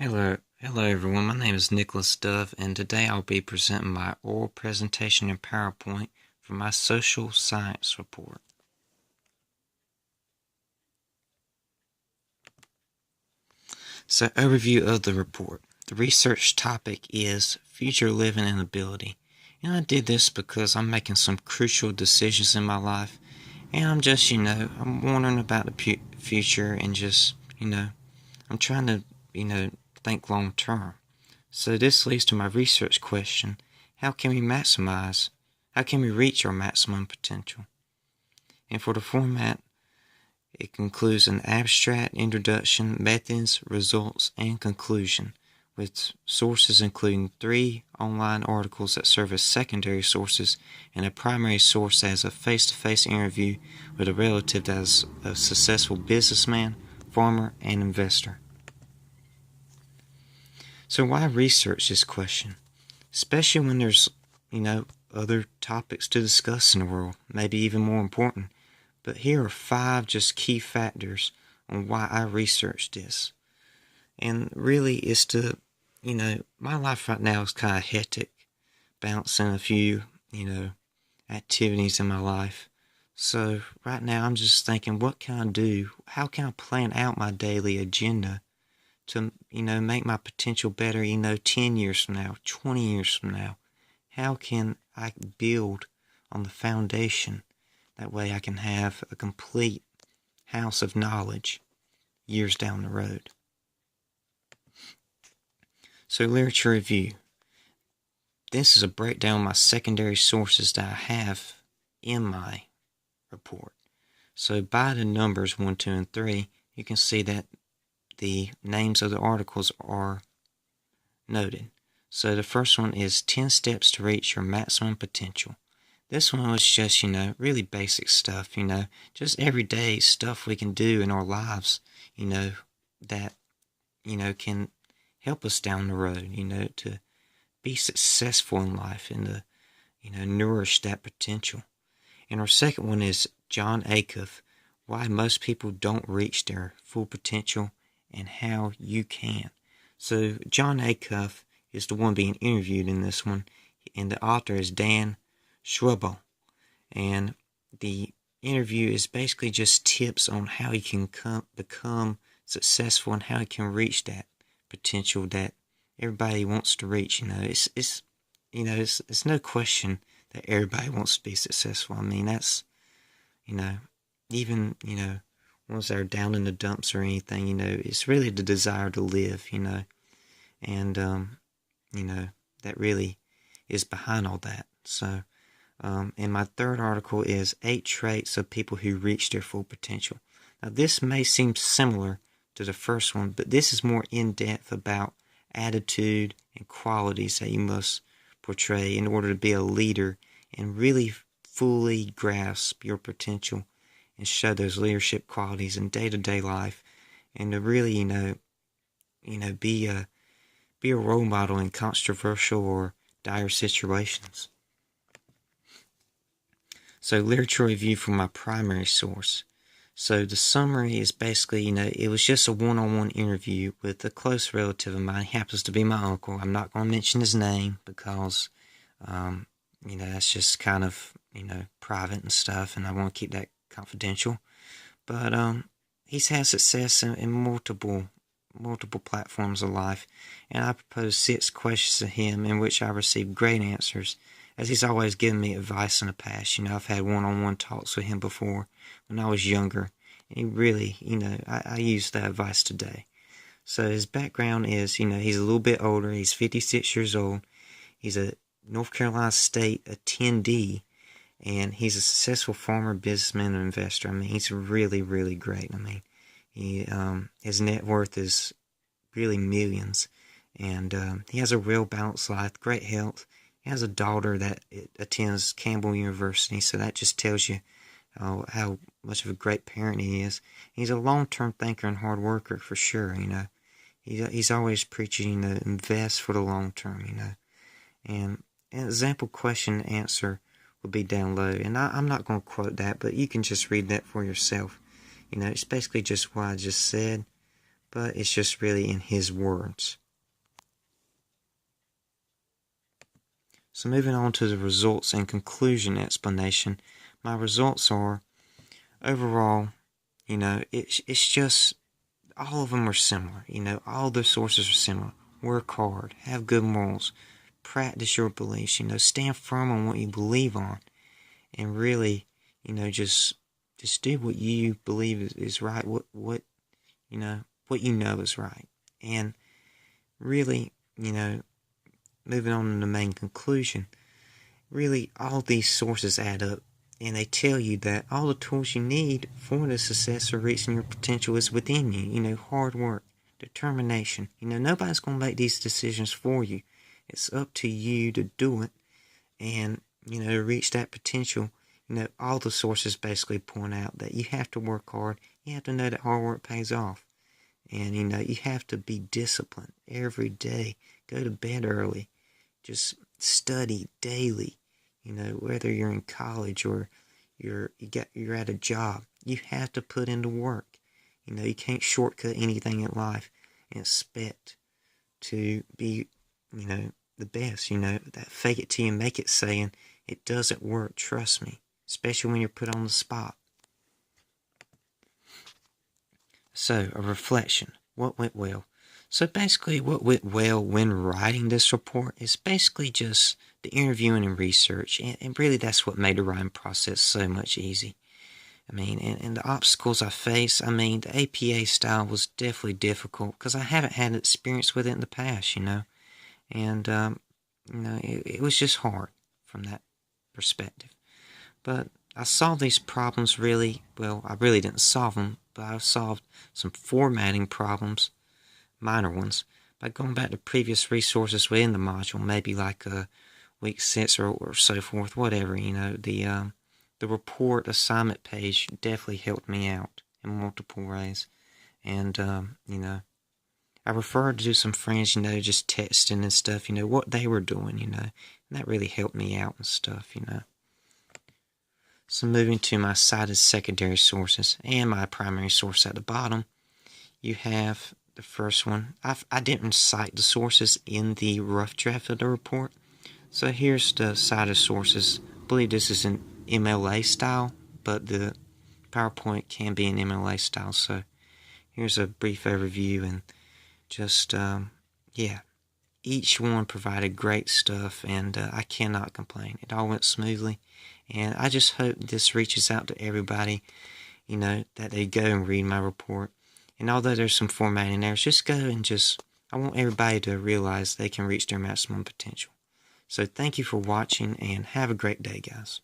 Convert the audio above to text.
Hello everyone. My name is Nicholas Dove, and today I'll be presenting my oral presentation in PowerPoint for my social science report. So, overview of the report. The research topic is future living and ability. And I did this because I'm making some crucial decisions in my life, and I'm wondering about the future and I'm trying to, think long term. So this leads to my research question: how can we reach our maximum potential? And for the format, it concludes an abstract, introduction, methods, results, and conclusion, with sources including 3 online articles that serve as secondary sources and a primary source as a face-to-face interview with a relative that is a successful businessman, farmer, and investor. So why research this question? Especially when there's, other topics to discuss in the world, maybe even more important. But here are 5 just key factors on why I researched this. And really it's my life right now is kind of hectic, balancing a few, activities in my life. So right now I'm just thinking, what can I do? How can I plan out my daily agenda to, make my potential better, 10 years from now, 20 years from now? How can I build on the foundation? That way I can have a complete house of knowledge years down the road. So, literature review. This is a breakdown of my secondary sources that I have in my report. So by the numbers 1, 2, and 3, you can see that the names of the articles are noted. So the first one is 10 Steps to Reach Your Maximum Potential. This one was just, really basic stuff, just everyday stuff we can do in our lives, that, can help us down the road, to be successful in life and to, nourish that potential. And our second one is Jon Acuff, Why Most People Don't Reach Their Full Potential and How You Can. So Jon Acuff is the one being interviewed in this one, and the author is Dan Schwabe. And the interview is basically just tips on how you can become successful and how you can reach that potential that everybody wants to reach. It's no question that everybody wants to be successful. I mean, that's, even, ones that are down in the dumps or anything, it's really the desire to live, and, that really is behind all that. So, and my third article is 8 Traits of People Who Reach Their Full Potential. Now, this may seem similar to the first one, but this is more in-depth about attitude and qualities that you must portray in order to be a leader and really fully grasp your potential and show those leadership qualities in day-to-day life, and to really, be a role model in controversial or dire situations. So, literature review from my primary source. So the summary is basically, it was just a one-on-one interview with a close relative of mine. He happens to be my uncle. I'm not going to mention his name because, that's just kind of, private and stuff, and I want to keep that confidential. But he's had success in multiple platforms of life, and I proposed 6 questions to him in which I received great answers, as he's always given me advice in the past. I've had one-on-one talks with him before when I was younger, and he really, I use that advice today. So his background is, he's a little bit older. He's 56 years old. He's a North Carolina State attendee, and he's a successful farmer, businessman, and investor. I mean, he's really, really great. I mean, his net worth is really millions, and he has a real balanced life, great health. He has a daughter that attends Campbell University, so that just tells you how much of a great parent he is. He's a long-term thinker and hard worker for sure. He's always preaching, invest for the long term. And an example question answer will be down low, and I'm not going to quote that, but you can just read that for yourself. It's basically just what I just said, but it's just really in his words. So moving on to the results and conclusion explanation, my results are, overall, it's just, all of them are similar. All the sources are similar. Work hard, have good morals, practice your beliefs, stand firm on what you believe on, and really, just do what you believe is right, what is right. And really, moving on to the main conclusion, really all these sources add up, and they tell you that all the tools you need for the success of reaching your potential is within you. Hard work, determination. Nobody's going to make these decisions for you. It's up to you to do it, and, to reach that potential. All the sources basically point out that you have to work hard. You have to know that hard work pays off. And, you have to be disciplined every day. Go to bed early. Just study daily. Whether you're in college or you're at a job, you have to put into work. You can't shortcut anything in life and expect to be, the best. That fake it till you make it saying, it doesn't work, trust me. Especially when you're put on the spot. So, a reflection. What went well? So basically, what went well when writing this report is basically just the interviewing and research. And really, that's what made the writing process so much easy. And the obstacles I faced, the APA style was definitely difficult because I haven't had experience with it in the past, And, it was just hard from that perspective. But I solved these problems I really didn't solve them, but I solved some formatting problems, minor ones, by going back to previous resources within the module, maybe like week 6 or so forth, whatever. The report assignment page definitely helped me out in multiple ways. And, I referred to some friends, just texting and stuff, what they were doing, and that really helped me out and stuff, So moving to my cited secondary sources and my primary source at the bottom, you have the first one. I didn't cite the sources in the rough draft of the report. So here's the cited sources. I believe this is an MLA style, but the PowerPoint can be an MLA style. So here's a brief overview, and just, each one provided great stuff, and I cannot complain. It all went smoothly. And I just hope this reaches out to everybody, that they go and read my report. And although there's some formatting errors, just go and I want everybody to realize they can reach their maximum potential. So thank you for watching, and have a great day, guys.